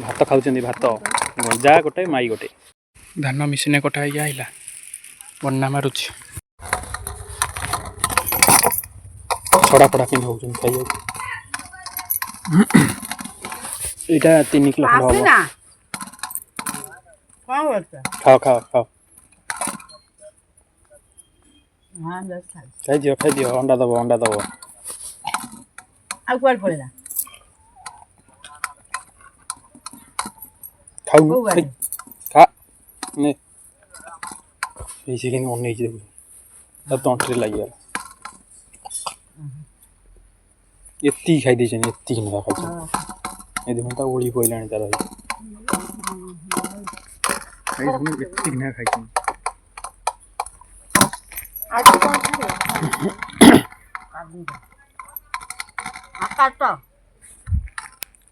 भात खाऊँ भात गंजा गोटे माई गोटे धान मिसिने कटा हो आइला बन्ना मारुच छड़ा फड़ा पिंध हो खाई यहाँ 3 किलो खाओ खाओ खाओ खाई दियो अंडा दब खाऊ खा ने कि अन तंटे लगे ये खाई ये खाई देखो ओढ़ी पड़ा तार खाई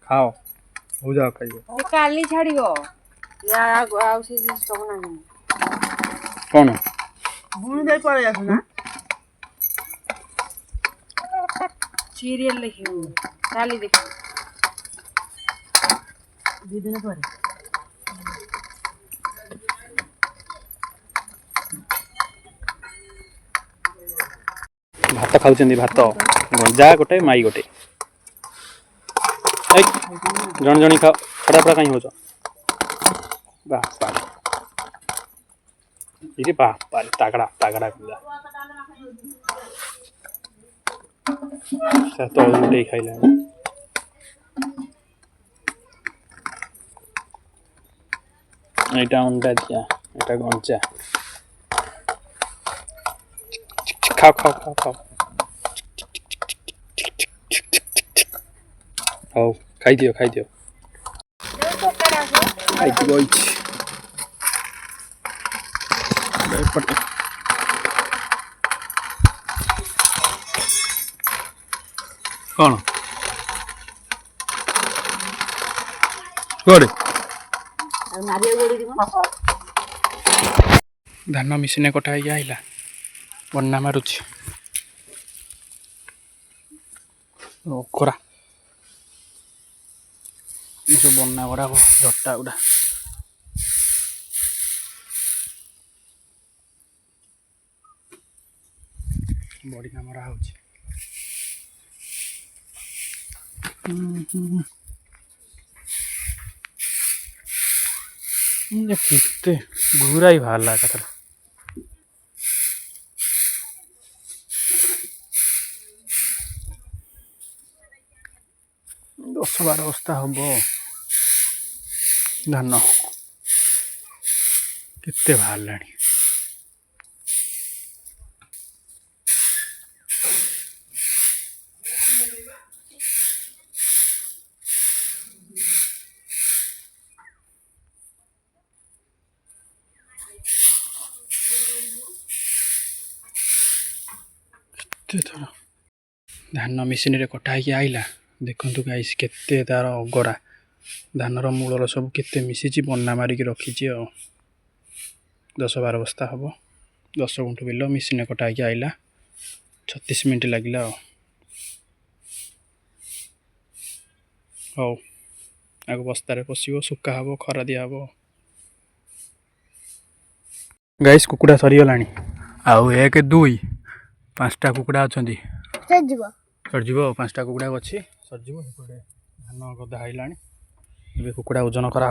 खाओ हो जाओ खाइए काली छाड़ कौन बुणी पड़े ना सीरियल देखी काली देख 2 दिन पर भात खाऊँ भात गंजा गोटे माई गोटे जन जनी खाओ छड़ा फड़ा कहीं हो बापा तगड़ा तगड़ा तो गोटे खाइला यहाँ अंडा दिया यहाँ गंजा खाओ खाओ खाओ खाओ खाओ खाई दियो खाई कौन धान मिसिने कटा हो आइला बन्ना मारुच खरा सब बन्ना गुड़ा झटा गुड़ा बड़ी कामरा हो केते गुरा ही बाहर कथा 10-12 बस्ता हम धान केते बाहर लानी धान मिसिन रे कटा हो आइला देखु गाइस केते तार अगरा धानर मूलर सब केते मिसी बन्ना मारिक रखी 10-12 बस्ता हम 10 गुंठ बिल मिसिन कटा हो आइला 36 मिनट लगिला हौ आग बस्तार पशिव सुखा हम खरा दिया हम गाइस कुकुड़ा सरीगला आउ 1 2 5टा कुकुड़ा अच्छा सरजीव 5टा कुकुड़ा अच्छी सरजीव धान गदा हाइला कुकुड़ा ओजन करा